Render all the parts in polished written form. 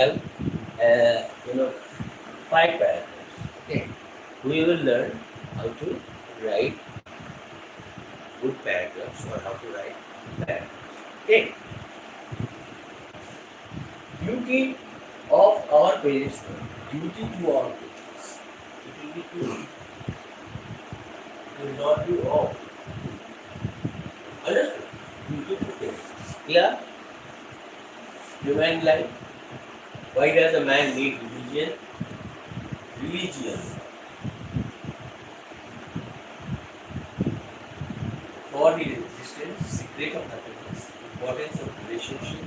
have you know 5 paragraphs. Okay, we will learn how to write good paragraphs or how to write paragraphs. Okay, duty of our parents. Duty to our parents. It will be to. It will not be of. Understood? Duty to parents. Clear? Human life. Why does a man need religion? Religion for his existence, secret of happiness, importance of relationship,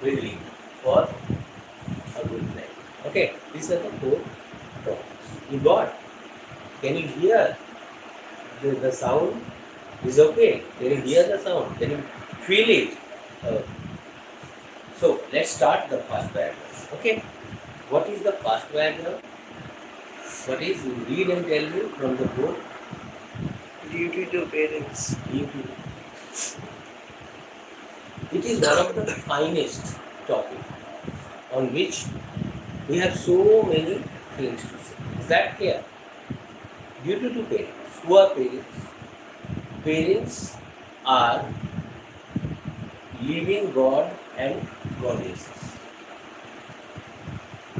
building for a good life. Okay, these are the 4 topics. You got? Can you hear the sound? Is okay. Can you hear the sound? Can you feel it? Uh, so let's start the first paragraph. Okay. What is the first paragraph? What is read and tell me from the book? Duty to parents. Duty. It is one of the finest topic on which we have so many things to say. Is that clear? Duty to parents. Who are parents? Parents are living God and goddesses.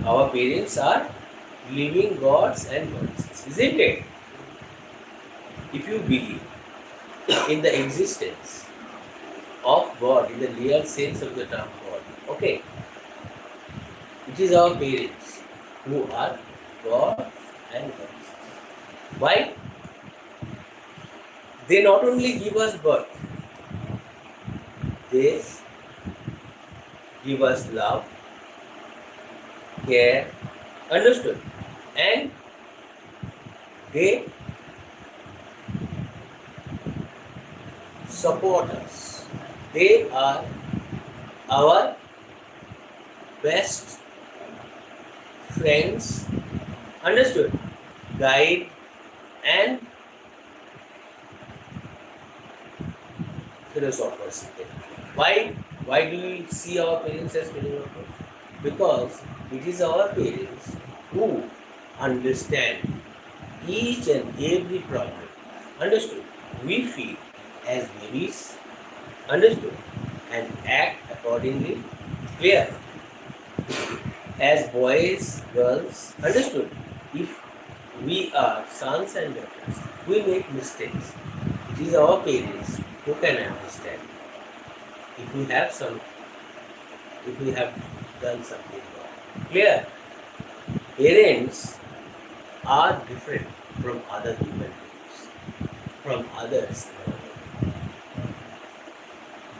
Our parents are living gods and goddesses, isn't it? If you believe in the existence of God in the real sense of the term God, okay, it is our parents who are gods and goddesses. Why? They not only give us birth, they give us love, care, understood, and they support us. They are our best friends, understood, guide, and philosophers. Why? Why do we see our parents as philosophers? Because it is our parents who understand each and every problem. Understood? We feel as babies, understood, and act accordingly. Clear? As boys, girls, understood. If we are sons and daughters, we make mistakes. It is our parents who can understand. If we have some, if we have done something wrong. Clear? Parents are different from other human beings, from others.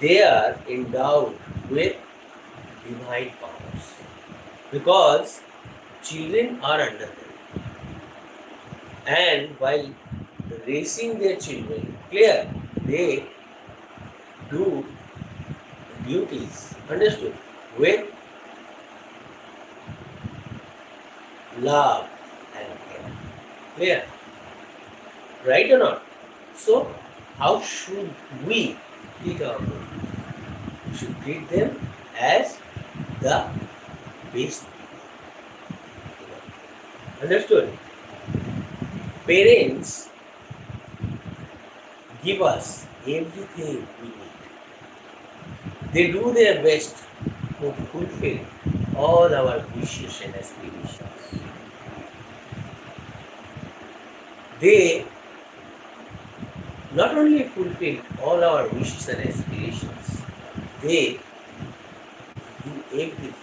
They are endowed with divine powers because children are under them. And while raising their children, clear, they do duties, understood, with love and care. Clear? Right or not? So, how should we treat our parents? We should treat them as the best people. Understood? Parents give us everything we need. They do their best to fulfill all our wishes and aspirations. They not only fulfill all our wishes and aspirations, they do everything.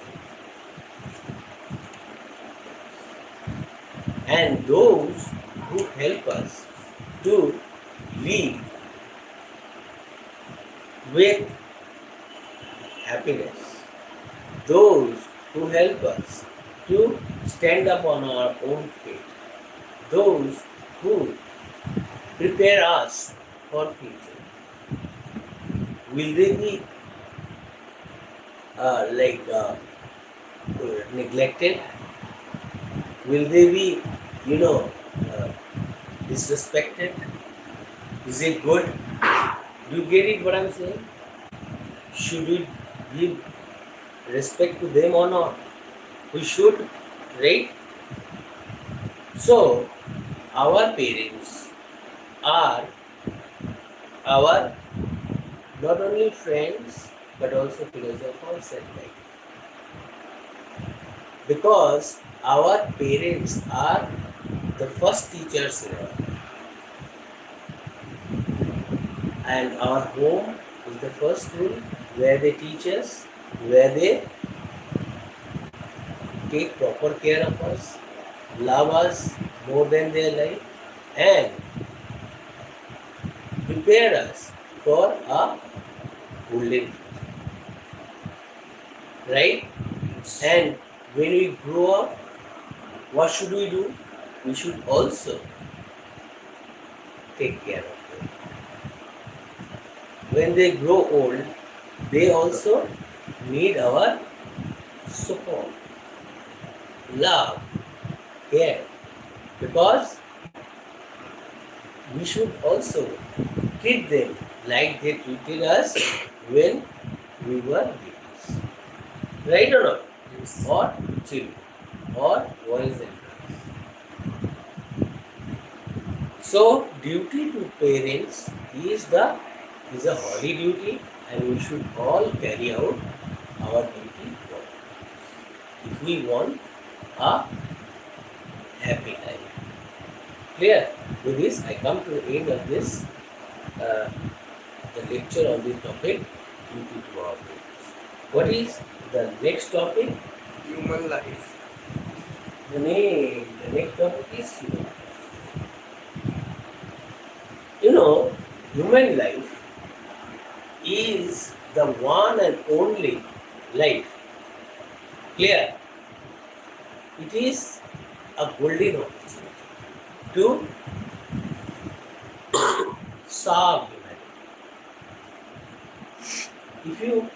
And those who help us to live with happiness, those who help us to stand up on our own feet, those who prepare us for future, will they be neglected? Will they be, disrespected? Is it good? Do you get it what I'm saying? Should we give respect to them or not? We should, right? So, our parents are our not only friends but also philosophers and like, because our parents are the first teachers in our life, and our home is the first school where they teach us, where they take proper care of us, love us more than their life, and prepare us for a golden future, right? Yes. And when we grow up, what should we do? We should also take care of them. When they grow old, they also need our support, love, care, because we should also treat them like they treated us when we were babies. Right or not? Yes. Or children, or boys and girls. So, duty to parents is a holy duty, and we should all carry out our duty if we want a happy life. Clear? With this, I come to the end of this uh, the lecture on this topic, duty to our parents. What is the next topic? Human life. The next topic is human life. You know, human life is the one and only life. Clear? It is a golden opportunity to serve humanity. If you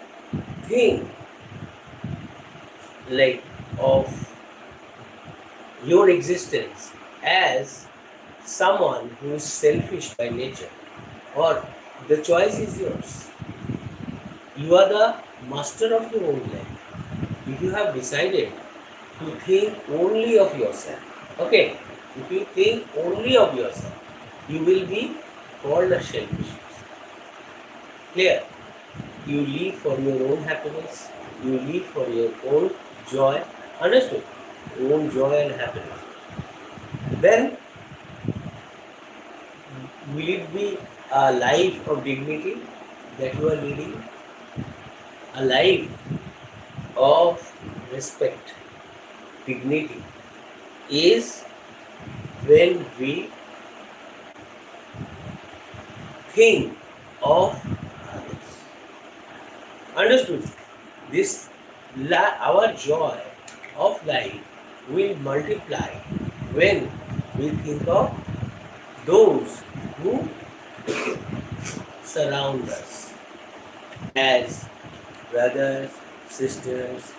think like of your existence as someone who is selfish by nature, or the choice is yours. You are the master of your own life. If you have decided to think only of yourself, okay, if you think only of yourself, you will be called a selfish person. Clear? You live for your own happiness, you live for your own joy, understood? Your own joy and happiness. Then will it be a life of dignity that you are leading? A life of respect, dignity is when we think of others. Understood? This our joy of life will multiply when we think of those who surround us as brothers, sisters,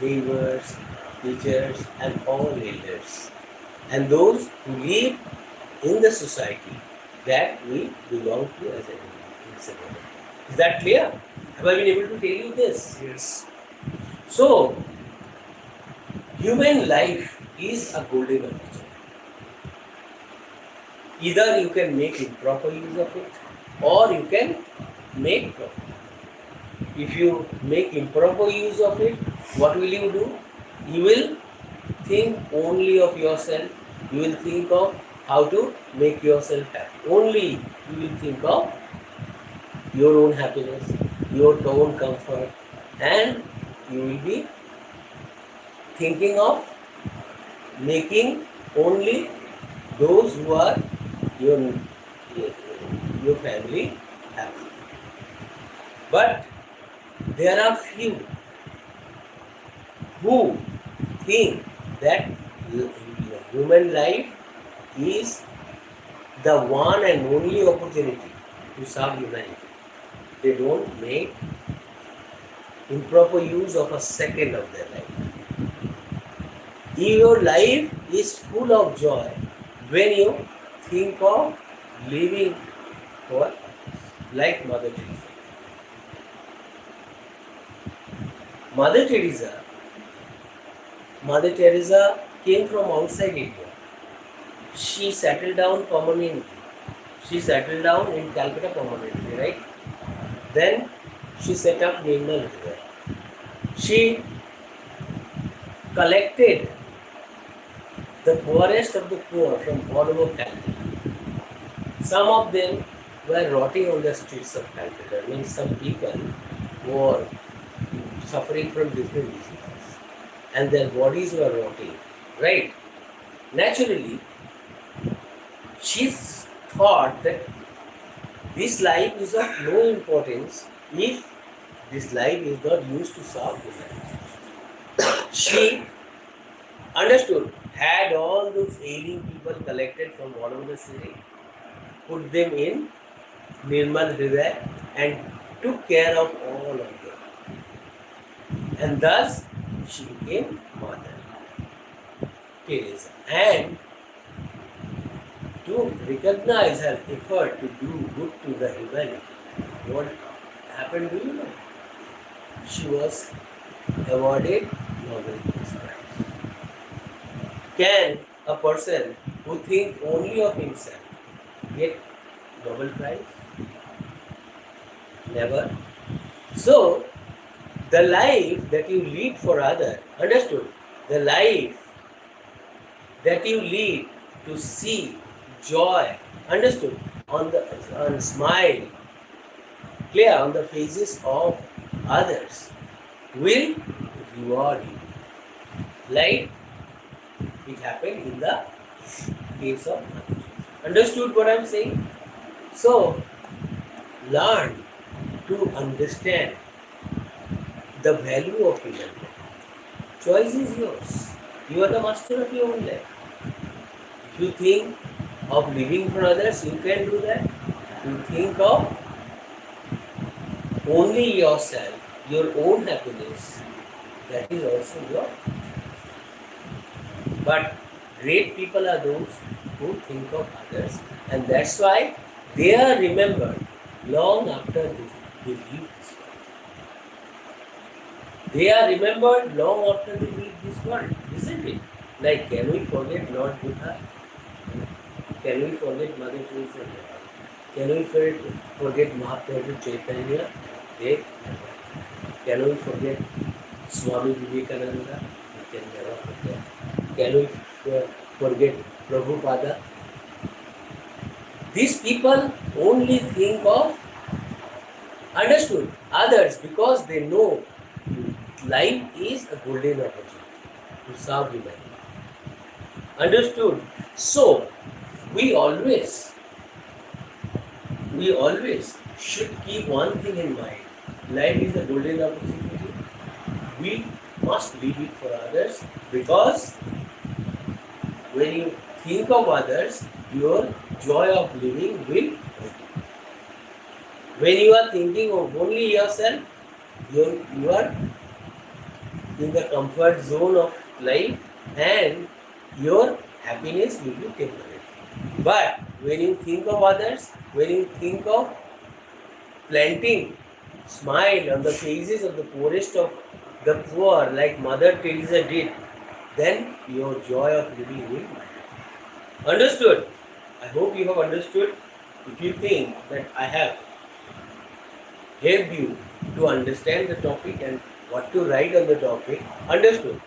neighbors, teachers, and all elders, and those who live in the society that we belong to as an individual. Is that clear? Have I been able to tell you this? Yes. So, human life is a golden opportunity. Either you can make improper use of it, or you can make proper. If you make improper use of it, what will you do? You will think only of yourself. You will think of how to make yourself happy. Only you will think of your own happiness, your own comfort, and you will be thinking of making only those who are your, your family happy. But there are few who think that human life is the one and only opportunity to serve humanity. They don't make improper use of a second of their life. Your life is full of joy when you think of living for others, like Mother Teresa. Mother Teresa, Mother Teresa came from outside India. She settled down permanently. She settled down in Calcutta permanently, right? Then she set up Nirmal Hridaya. She collected the poorest of the poor from all over Calcutta. Some of them were rotting on the streets of Calcutta. I mean, some people were suffering from different diseases and their bodies were rotting, right? Naturally, she thought that this life is of no importance if this life is not used to solve the life. She understood, had all those ailing people collected from all over the city, put them in Nirmal Hridaya and took care of all of them. And thus she became Mother Teresa. And to recognize her effort to do good to the humanity, what happened, do you know? She was awarded Nobel Peace Prize. Can a person who thinks only of himself get Nobel Prize? Never. So, the life that you lead for others, understood? The life that you lead to see joy, understood? On smile, clear on the faces of others, will reward you. Like it happened in the case of Mother. Understood what I am saying? So, learn to understand the value of human life. Choice is yours. You are the master of your own life. If you think of living for others, you can do that. If you think of only yourself, your own happiness, that is also your. But great people are those who think of others, and that's why they are remembered long after they leave this world. They are remembered long after they leave this world, isn't it? Like, can we forget Lord Buddha? Can we forget Mother Teresa? Can we forget Mahaprabhu Chaitanya? Can we forget Swami Vivekananda? We can never forget. Can we forget Prabhupada? These people only think of, understood, others because they know life is a golden opportunity to serve humanity. Understood? So, we always should keep one thing in mind. Life is a golden opportunity. We must leave it for others, because when you think of others, your joy of living will return. When you are thinking of only yourself, you are in the comfort zone of life and your happiness will be temporary. But when you think of others, when you think of planting smile on the faces of the poorest of the poor, like Mother Teresa did, then your joy of living will multiply. Understood? I hope you have understood. If you think that I have helped you to understand the topic and what to write on the topic, understood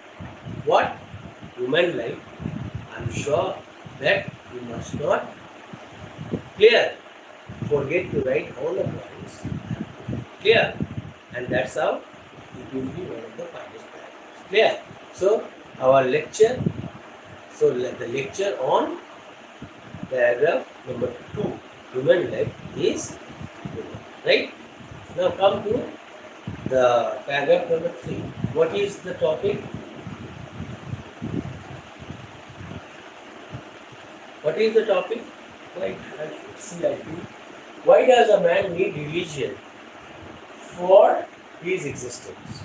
what human life, I am sure that you must not forget to write all the points. Clear? And that's how it will be one of the finest paragraphs. Clear? So, our lecture, the lecture on paragraph number 2, human life is human. Right? Now come to the paragraph number 3. What is the topic? What is the topic? Why does a man need religion for his existence?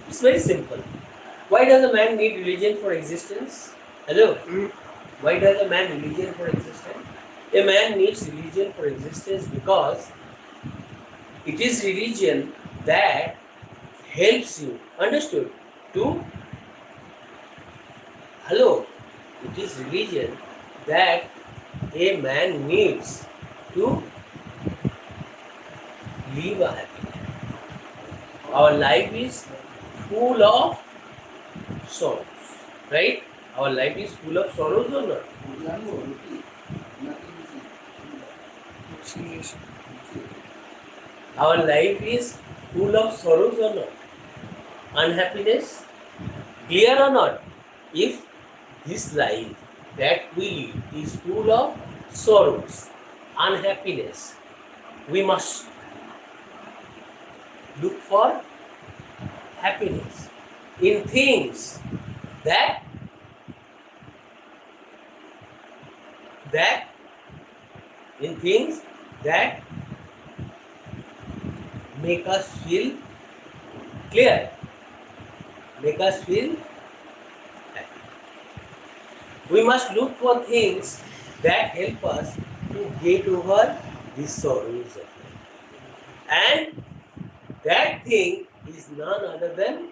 It's very simple. Why does a man need religion for existence? Hello? Why does a man need religion for existence? A man needs religion for existence because it is religion that helps you, understood, to, hello, it is religion that a man needs to live a happy life. Our life is full of sorrows, right? Our life is full of sorrows or not? Yes. Our life is full of sorrows or not? Unhappiness? Clear or not? If this life that we live is full of sorrows, unhappiness, we must look for happiness in things that that in things that make us feel clear, make us feel happy. We must look for things that help us to get over these sorrows of life. And that thing is none other than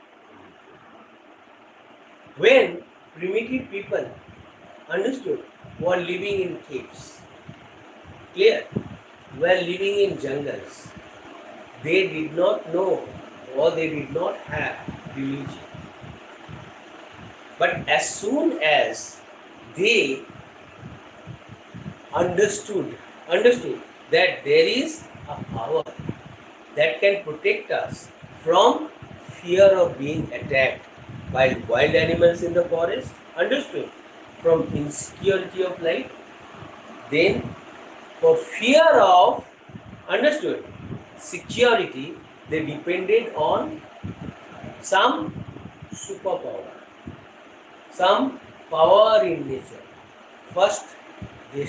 when primitive people understood were living in caves. Clear? Were living in jungles. They did not know or they did not have religion. But as soon as they understood that there is a power that can protect us from fear of being attacked by wild animals in the forest, understood, from insecurity of life, then for fear of, understood, security, they depended on some superpower, some power in nature. First, they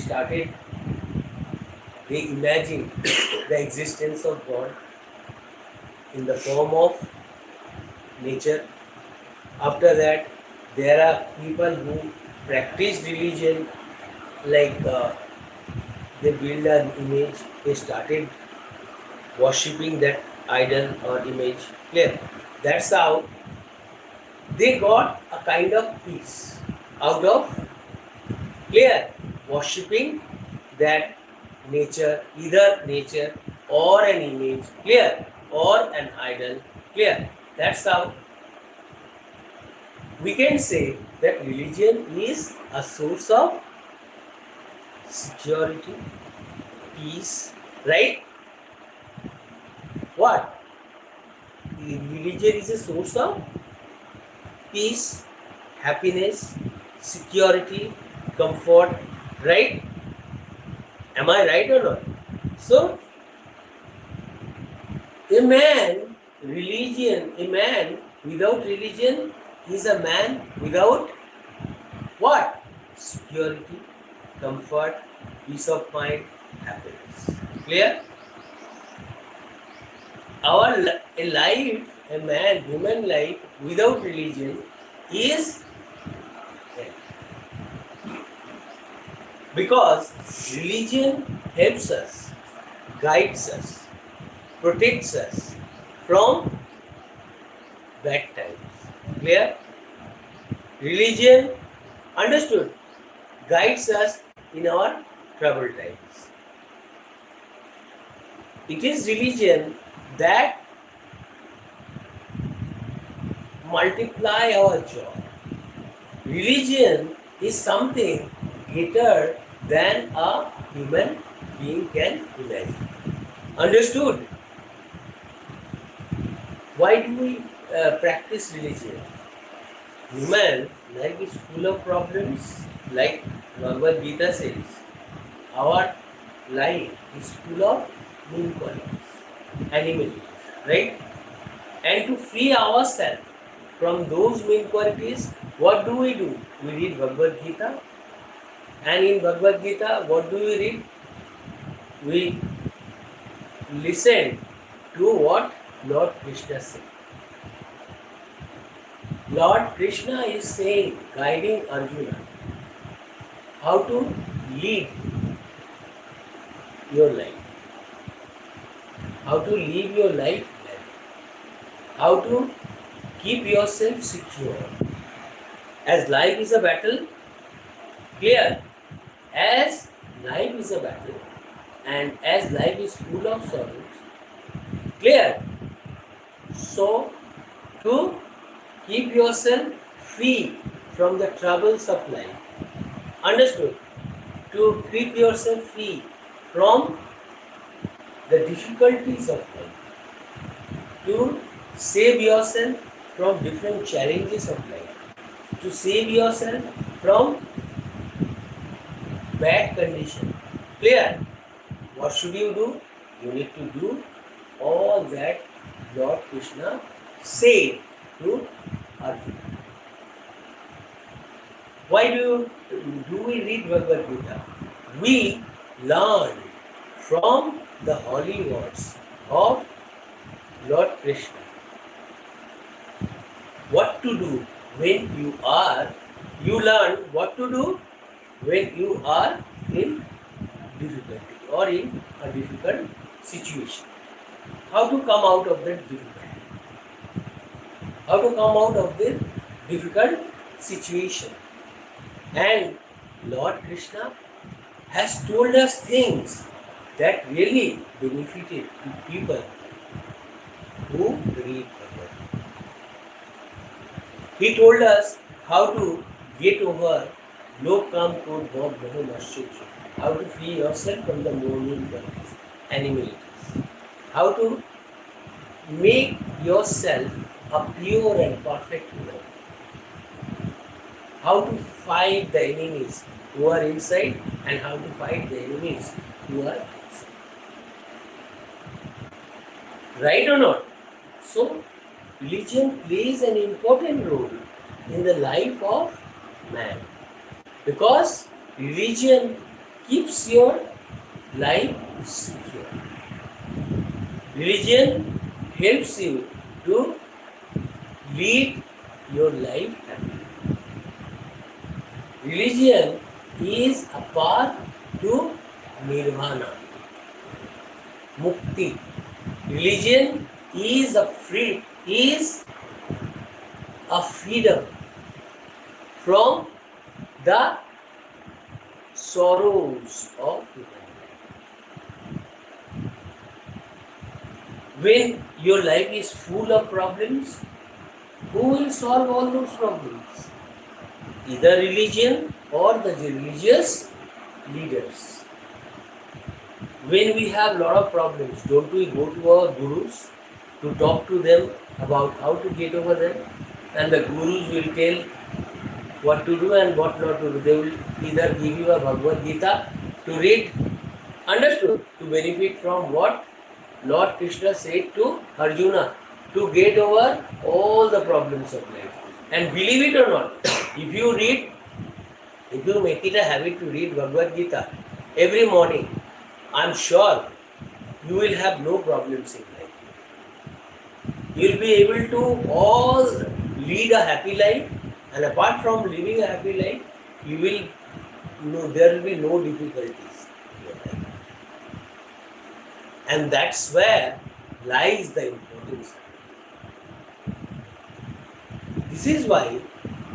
imagined the existence of God in the form of nature. After that, there are people who practice religion, like they build an image, they started worshipping that idol or image. Clear? That's how they got a kind of peace out of, clear, worshipping that nature, either nature or an image, clear, or an idol, clear. That's how we can say that religion is a source of security, peace, right? What? Religion is a source of peace, happiness, security, comfort, right? Am I right or not? So, a man without religion is a man without what? Security, comfort, peace of mind, happiness. Clear? Human life without religion is death. Because religion helps us, guides us, protects us from bad times. Clear? Religion, understood, guides us in our troubled times. It is religion that multiply our joy. Religion is something greater than a human being can imagine. Understood? Why do we practice religion? Human life is full of problems, like Bhagavad Gita says. Our life is full of mean qualities, animalities, right? And to free ourselves from those mean qualities, what do? We read Bhagavad Gita. And in Bhagavad Gita, what do we read? We listen to what Lord Krishna said. Lord Krishna is saying, guiding Arjuna, how to lead your life, how to live your life well. how to keep yourself secure. As life is a battle, clear. As life is a battle, and as life is full of sorrows, clear. So, to keep yourself free from the troubles of life, understood? To keep yourself free from the difficulties of life, to save yourself from different challenges of life, to save yourself from bad condition. Clear? What should you do? You need to do all that Lord Krishna said to Arjuna. Why do we read Bhagavad Gita? We learn from the holy words of Lord Krishna what to do when you learn what to do when you are in difficulty or in a difficult situation. How to come out of that difficulty? How to come out of this difficult situation? And Lord Krishna has told us things that really benefited to people who read Bhagavad Gita. He told us how to get over log kam krodh bhav moh maschya, how to free yourself from the mourning qualities, animalities, how to make yourself a pure and perfect love, how to fight the enemies who are inside and how to fight the enemies who are outside. Right or not? So, religion plays an important role in the life of man because religion keeps your life secure. Religion helps you to lead your life happily. Religion is a path to nirvana, mukti. Religion is a freedom from the sorrows of human life. When your life is full of problems, who will solve all those problems? Either religion or the religious leaders. When we have lot of problems, don't we go to our gurus to talk to them about how to get over them? And the gurus will tell what to do and what not to do. They will either give you a Bhagavad Gita to read, understood, to benefit from what Lord Krishna said to Arjuna to get over all the problems of life. And believe it or not, if you make it a habit to read Bhagavad Gita every morning, I'm sure you will have no problems in life. You will be able to all lead a happy life, and apart from living a happy life, there will be no difficulties in your life. And that's where lies the importance. This is why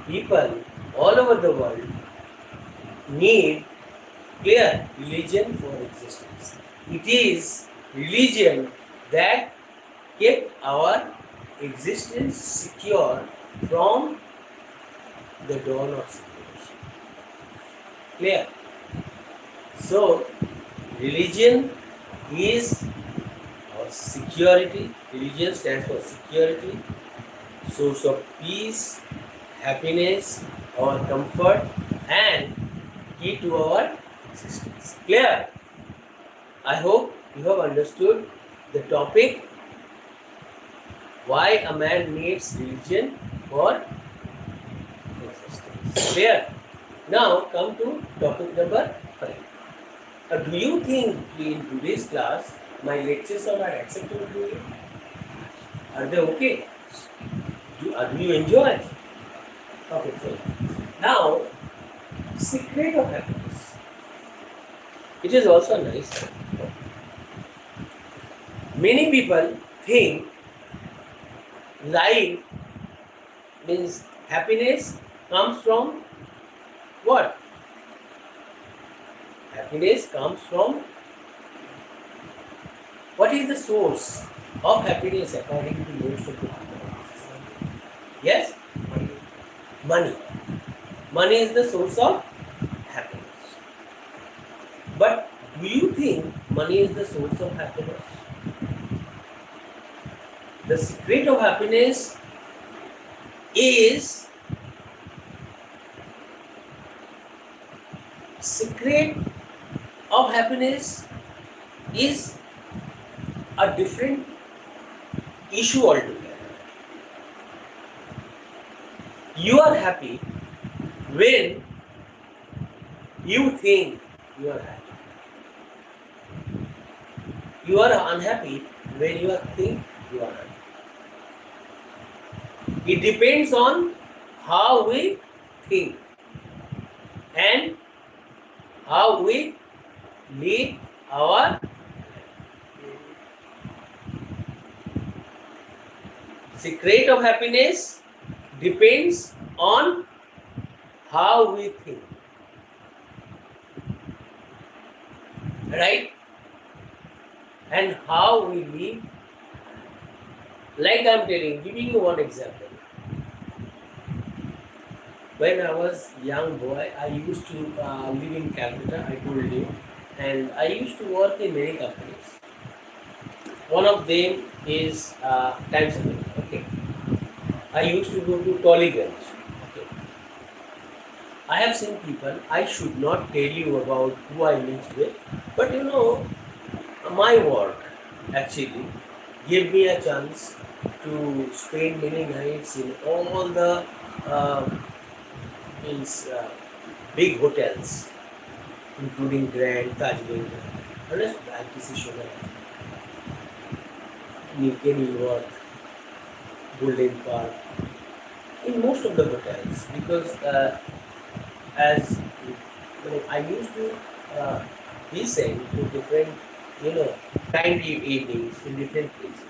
people all over the world need clear religion for existence. It is religion that kept our existence secure from the dawn of civilization. Clear? So, religion is our security. Religion stands for security, source of peace, happiness, or comfort, and key to our existence. Clear? I hope you have understood the topic, why a man needs religion for existence. Clear? Now come to topic number 5. Do you think in today's class my lectures are not acceptable to you? Are they okay? Do you enjoy? Okay, fine. Now, secret of happiness. It is also nice. Many people think life means happiness comes from what? Happiness comes from what is the source of happiness according to most of the people? Yes? Money. Money. Money is the source of happiness. But do you think money is the source of happiness? The secret of happiness is secret of happiness is a different issue altogether. You are happy when you think you are happy. You are unhappy when you think you are happy. It depends on how we think and how we lead our secret of happiness depends on how we think. Right? And how we live. Like I am giving you one example. When I was young boy, I used to live in Calcutta, I told you, and I used to work in many companies. One of them is Times of India. Okay. I used to go to Tollygunge. Okay. I have seen people, I should not tell you about who I mixed with, but you know, my work actually gave me a chance to spend many nights in all the big hotels, including Grand, Taj Mahal, ITC Sugar, New York, Golden Park, in most of the hotels, because as I used to listen to different, kind evenings in different places.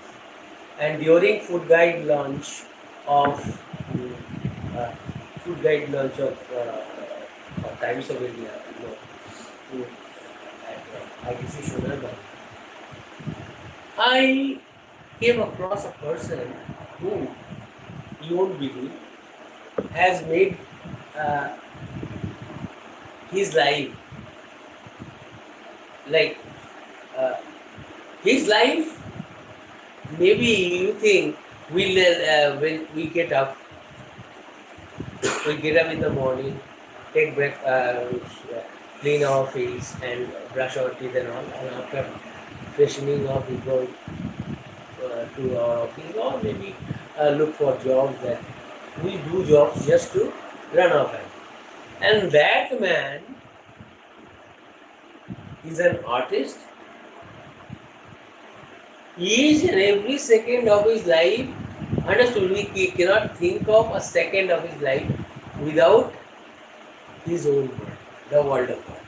And during food guide lunch of uh, Times of India, at ITC Shonaga, I came across a person who, you won't believe, has made his life like his life. Maybe you think when we get up in the morning, take clean our face and brush our teeth and all, and after freshening up, we go to our office, or maybe look for jobs that we do jobs just to run our family. And that man is an artist. Each and every second of his life, understood, he cannot think of a second of his life without his own world, the world of art.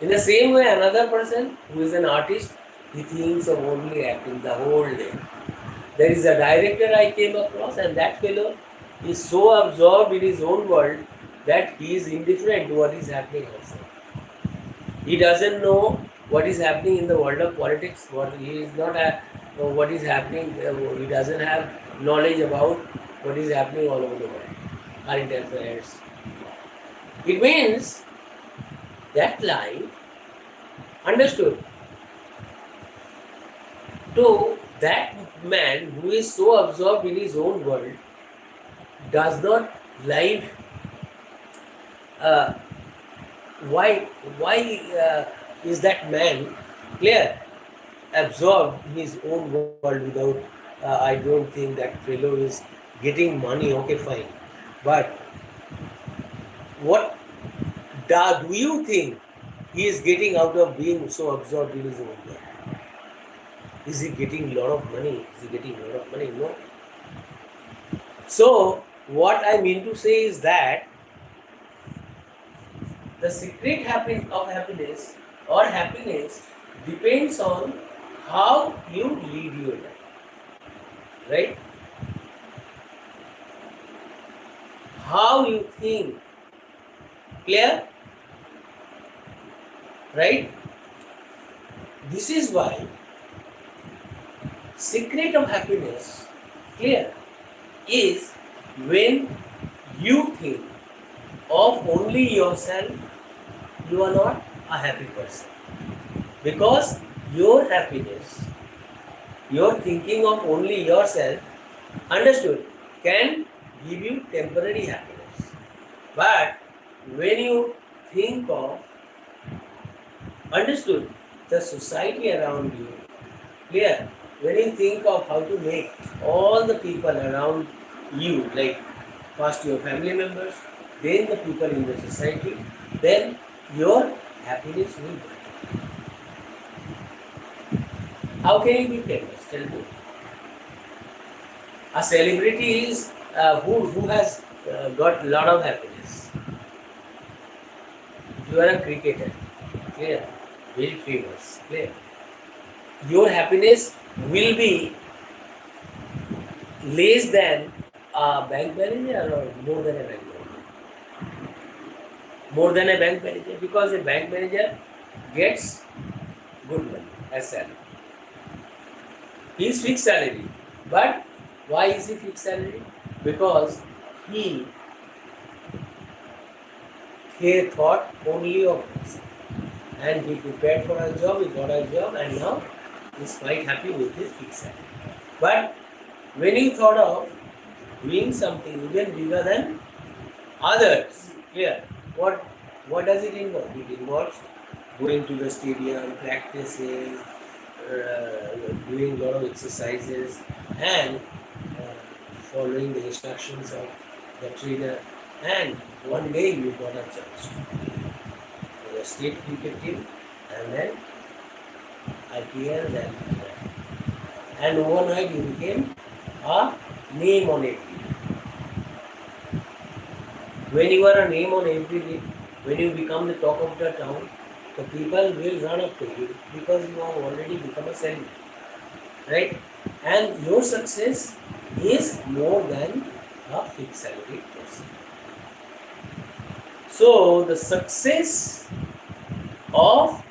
In the same way, another person who is an artist, he thinks of only acting the whole day. There is a director I came across, and that fellow is so absorbed in his own world that he is indifferent to what is happening outside. He doesn't know what is happening in the world of politics. He is not what is happening. He doesn't have knowledge about what is happening all over the world, current affairs. It means that line, understood, to that man who is so absorbed in his own world, does not live. Why is that man clear, absorbed in his own world without? I don't think that fellow is getting money. Okay, fine, but what do you think he is getting out of being so absorbed in his own world? Is he getting a lot of money? No. So what I mean to say is that the secret of happiness or happiness depends on how you lead your life, right? how you think. Clear? Right? This is why secret of happiness, clear, is when you think of only yourself, you are not a happy person. Because your happiness, your thinking of only yourself, understood, can give you temporary happiness. But when you think of, understood, the society around you, clear, when you think of how to make all the people around you, like first your family members, then the people in the society, then your happiness will grow. How can you be famous? Tell me. A celebrity is who has got lot of happiness. You are a cricketer, clear, very famous, clear. Your happiness will be less than a bank manager or more than a bank manager? More than a bank manager, because a bank manager gets good money as salary. He is fixed salary. But why is he fixed salary? Because he thought only of this. And he prepared for a job, he got a job, and now he is quite happy with his fixed salary. But when he thought of doing something even bigger than others, clear, what does it involve? It involves going to the stadium, practicing, doing a lot of exercises, and following the instructions of the trainer. And one day you got a chance to play for the state cricket team, and then IPL, then and overnight you became a name on every league. When you are a name on every league, when you become the talk of the town, the people will run up to you because you have already become a celebrity, right? And your success is more than a fixed salary person. So the success of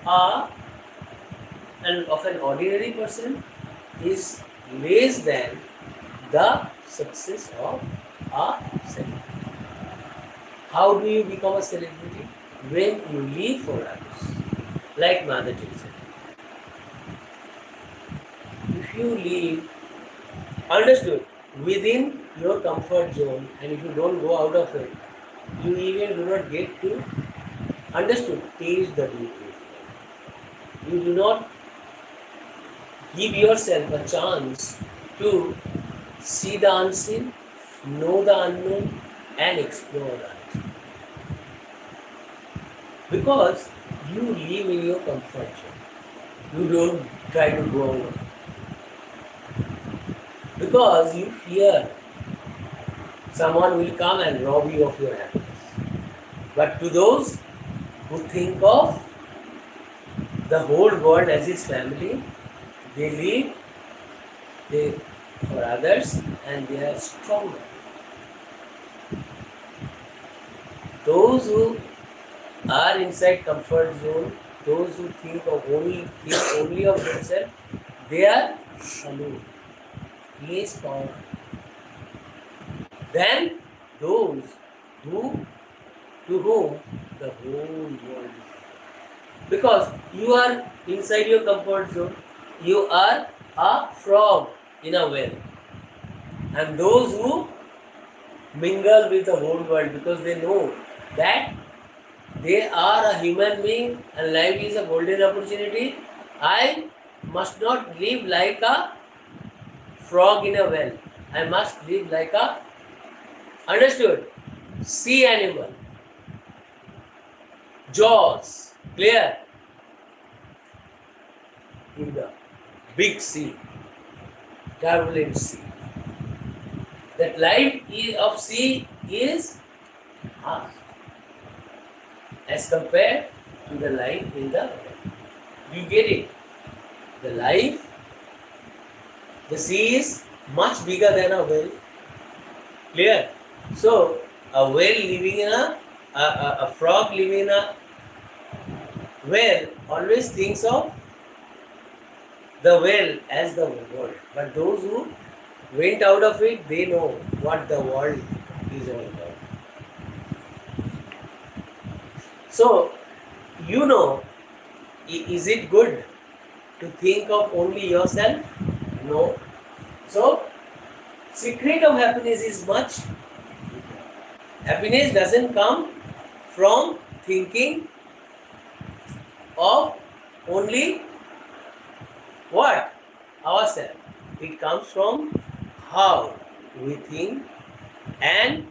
an ordinary person is less than the success of a celebrity. How do you become a celebrity? When you live for others, like Mother Teresa. If you live, understood, within your comfort zone, and if you don't go out of it, you even do not get to, understood, taste the beauty. You do not give yourself a chance to see the unseen, know the unknown, and explore the unexplored. Because you live in your comfort zone. You don't try to go out of it. Because you fear someone will come and rob you of your happiness. But to those who think of the whole world as his family, they live for others, and they are stronger. Those who are inside comfort zone, those who think only of themselves, they are alone, less powerful than those to whom the whole world is. Because you are inside your comfort zone, you are a frog in a well. And those who mingle with the whole world because they know that they are a human being and life is a golden opportunity, I must not live like a frog in a well. I must live like a, understood, sea animal. Jaws, clear, in the big sea, turbulent sea. That life of sea is harsh as compared to the life in the well. You get it? The sea is much bigger than a well. Clear? So, A whale living in a frog living in a well always thinks of the well as the world. But those who went out of it, they know what the world is all about. So, you know, is it good to think of only yourself? No. So, secret of happiness is much. Happiness doesn't come from thinking of only what? Ourselves. It comes from how we think and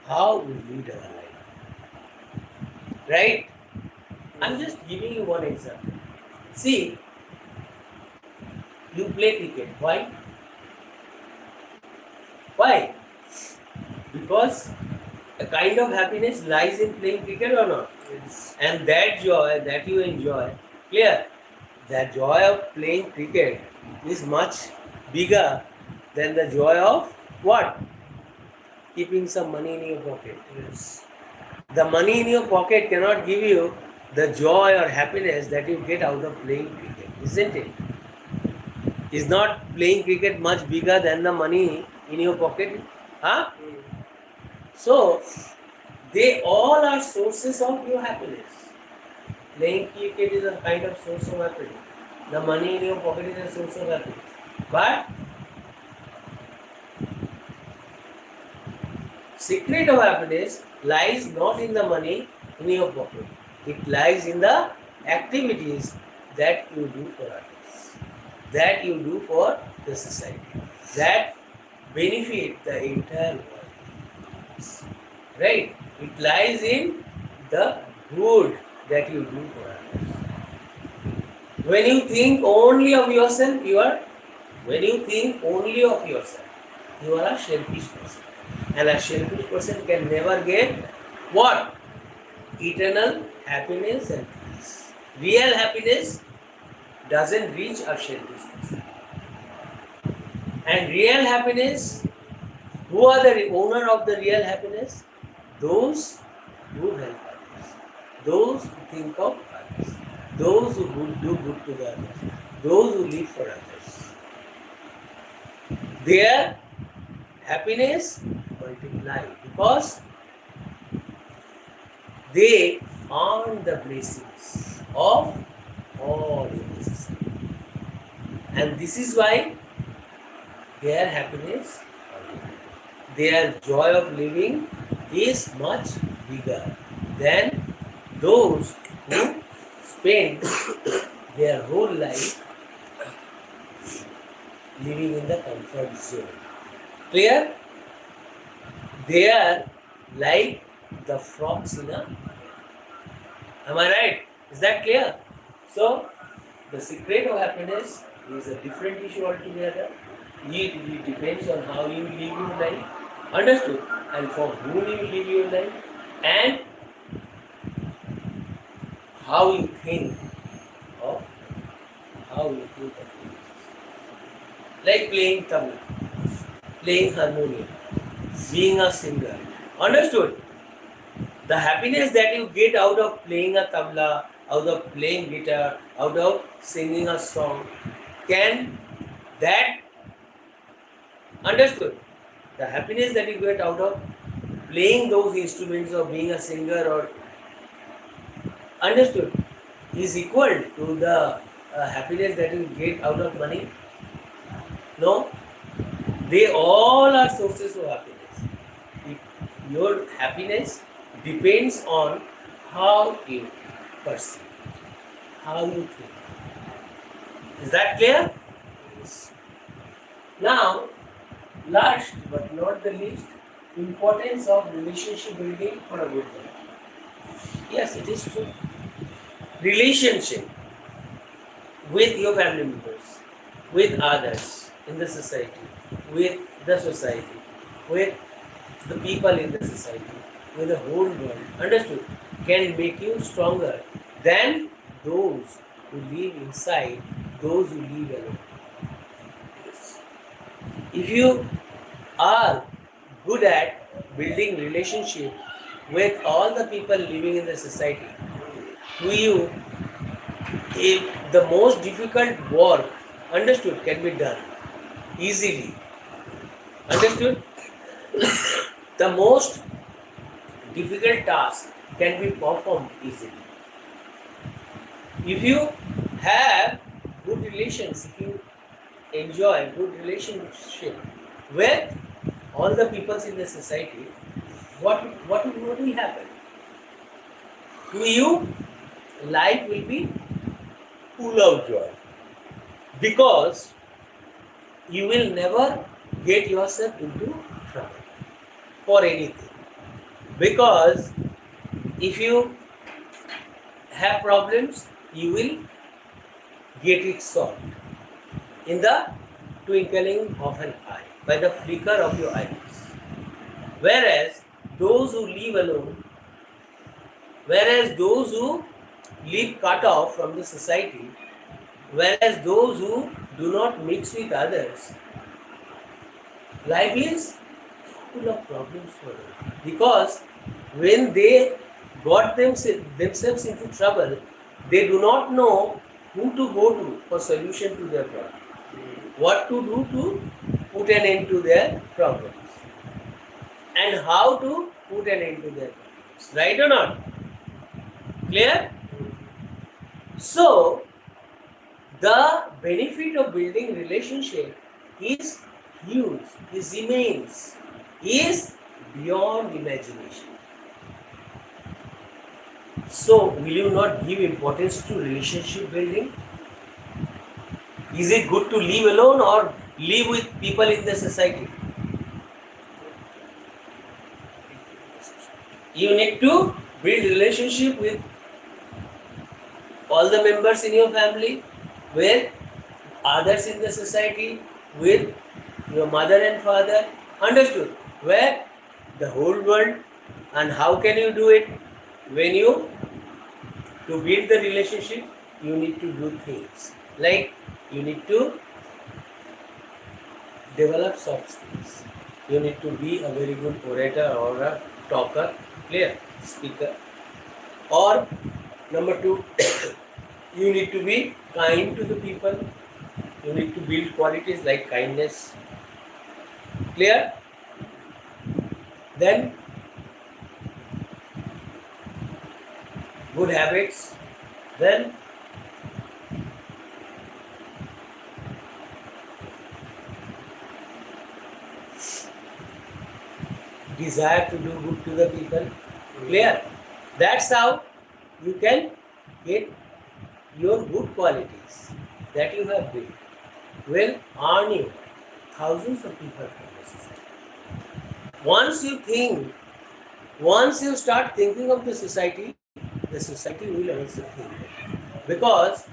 how we lead our life. Right? I'm just giving you one example. See, you play cricket. Why? Why? Because a kind of happiness lies in playing cricket or not? Yes. And that joy that you enjoy, clear, that joy of playing cricket is much bigger than the joy of what? Keeping some money in your pocket. Yes. The money in your pocket cannot give you the joy or happiness that you get out of playing cricket, isn't it? Is not playing cricket much bigger than the money in your pocket? Huh? So, they all are sources of your happiness. Playing cricket is a kind of source of happiness. The money in your pocket is a source of happiness. But secret of happiness lies not in the money in your pocket. It lies in the activities that you do for others, that you do for the society, that benefit the entire world. Right? It lies in the good that you do for others. When you think only of yourself, you are a selfish person. And a selfish person can never get what? Eternal happiness and peace. Real happiness doesn't reach a selfish person. And real happiness, who are the owner of the real happiness? Those who help others, those who think of others, those who do good to the others, those who live for others. Their happiness multiply because they earn the blessings of all in the society. And this is why their happiness, their joy of living is much bigger than those who spend their whole life living in the comfort zone. Clear? They are like the frogs in a. Am I right? Is that clear? So, the secret of happiness is a different issue altogether. It depends on how you live your life. Understood? And for whom you live your life. And how you think of things. Like playing tabla, playing harmonium, being a singer. Understood? The happiness that you get out of playing a tabla, out of playing guitar, out of singing a song, can that, understood? The happiness that you get out of playing those instruments or being a singer or, understood, is equal to the happiness that you get out of money? No, they all are sources of happiness. Your happiness depends on how you perceive, how you think. Is that clear? Yes. Now, last but not the least, importance of relationship building for a good life. Yes, it is true. Relationship with your family members, with others in the society, with the society, with the people in the society, with the whole world, understood, can make you stronger than those who live inside, those who live alone. If you are good at building relationship with all the people living in the society, to you, if the most difficult work, understood, can be done easily. Understood? The most difficult task can be performed easily. If you have good relations, if you enjoy good relationship with all the peoples in the society, what will happen? To you, life will be full of joy, because you will never get yourself into trouble for anything. Because if you have problems, you will get it solved in the twinkling of an eye, by the flicker of your eyes. Whereas those who live alone, whereas those who live cut off from the society, whereas those who do not mix with others, life is full of problems for them. Because when they got themselves into trouble, they do not know who to go to for solution to their problem, what to do to put an end to their problems, and how to put an end to their problems. Right or not? Clear? So, the benefit of building relationship is huge, is immense, is beyond imagination. So, will you not give importance to relationship building? Is it good to live alone or live with people in the society? You need to build relationship with all the members in your family, with others in the society, with your mother and father. Understood? Where the whole world. And how can you do it? When you, to build the relationship, you need to do things like you need to develop soft skills. You need to be a very good orator or a talker, clear, speaker. Or number two, you need to be kind to the people. You need to build qualities like kindness. Clear? Then good habits. Then desire to do good to the people. Clear? That's how you can get your good qualities that you have built will earn you thousands of people from the society. Once you start thinking of the society will also think. Because,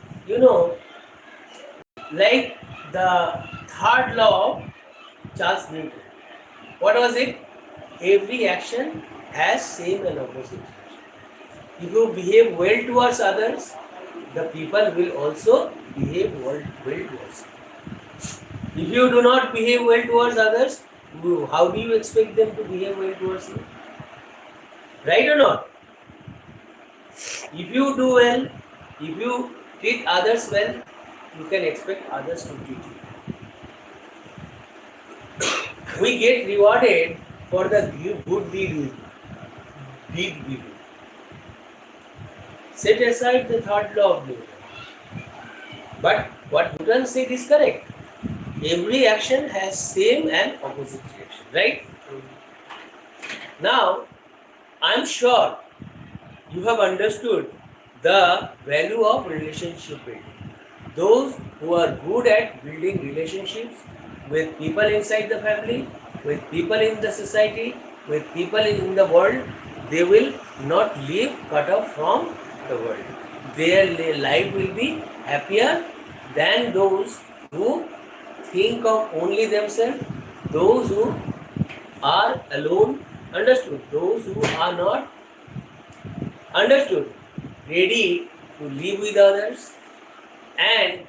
like the third law of Charles Newton, what was it? Every action has same and opposite reaction. If you behave well towards others, the people will also behave well towards you. If you do not behave well towards others, how do you expect them to behave well towards you? Right or not? If you do well, if you treat others well, you can expect others to treat you well. We get rewarded for the good deed we do. Set aside the third law of Newton. But what Newton said is correct. Every action has same and opposite reaction, right? Now, I am sure you have understood the value of relationship building. Those who are good at building relationships with people inside the family, with people in the society, with people in the world, they will not live cut off from the world. Their life will be happier than those who think of only themselves, those who are alone, understood, those who are not understood, ready to live with others. And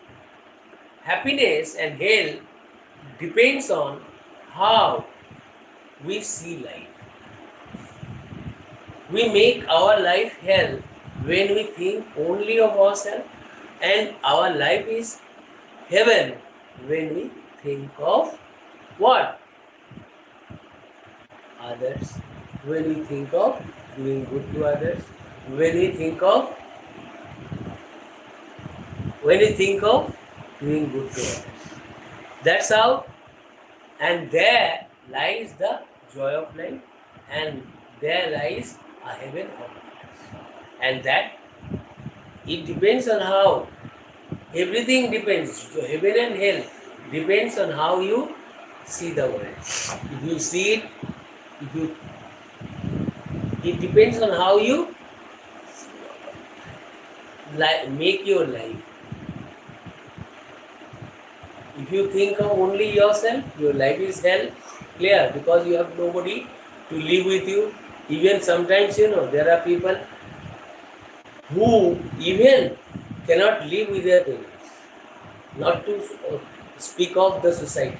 happiness and health depends on how we see life. We make our life hell when we think only of ourselves, and our life is heaven when we think of what? Others. When we think of doing good to others, when we think of doing good to others. That's how, and there lies the joy of life, and there lies a heaven of us. And that it depends on how, everything depends, so heaven and hell depends on how you see the world. If you see it, if you, it depends on how you make your life. If you think of only yourself, your life is hell, clear, because you have nobody to live with you. Even sometimes, there are people who even cannot live with their parents, not to speak of the society.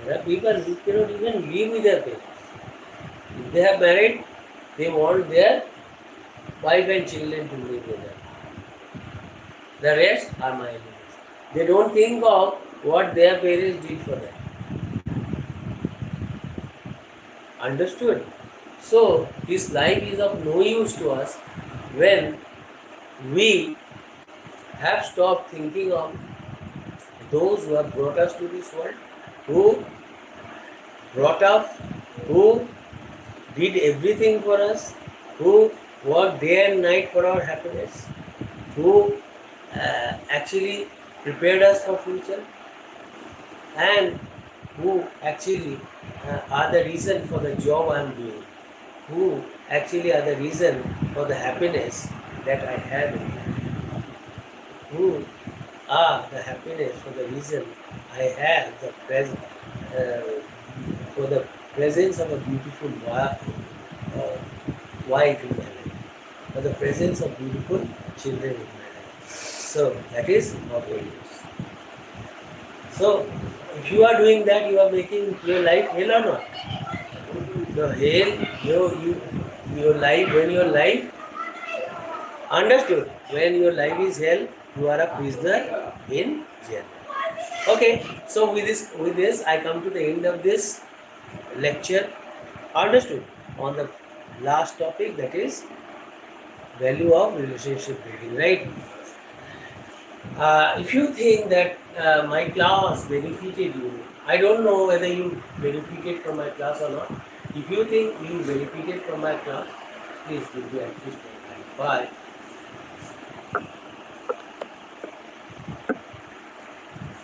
There are people who cannot even live with their parents. If they have married, they want their wife and children to live with them. The rest are my enemies. They don't think of what their parents did for them. Understood? So, this life is of no use to us when we have stopped thinking of those who have brought us to this world, who brought up, who did everything for us, who worked day and night for our happiness, who actually prepared us for future, and who actually are the reason for the job I am doing, who actually are the reason for the happiness that I have in life, who are the happiness for the reason I have the for the presence of a beautiful wife in my life, for the presence of beautiful children in my life. So that is what we use. So if you are doing that, you are making your life hell or not? The hell, your life, when your life, understood, when your life is hell, you are a prisoner in jail. Okay, so with this I come to the end of this lecture. Understood, on the last topic, that is value of relationship building, right? If you think that my class benefited you, I don't know whether you benefited from my class or not. If you think you benefited from my class, please give me at least one like. Bye.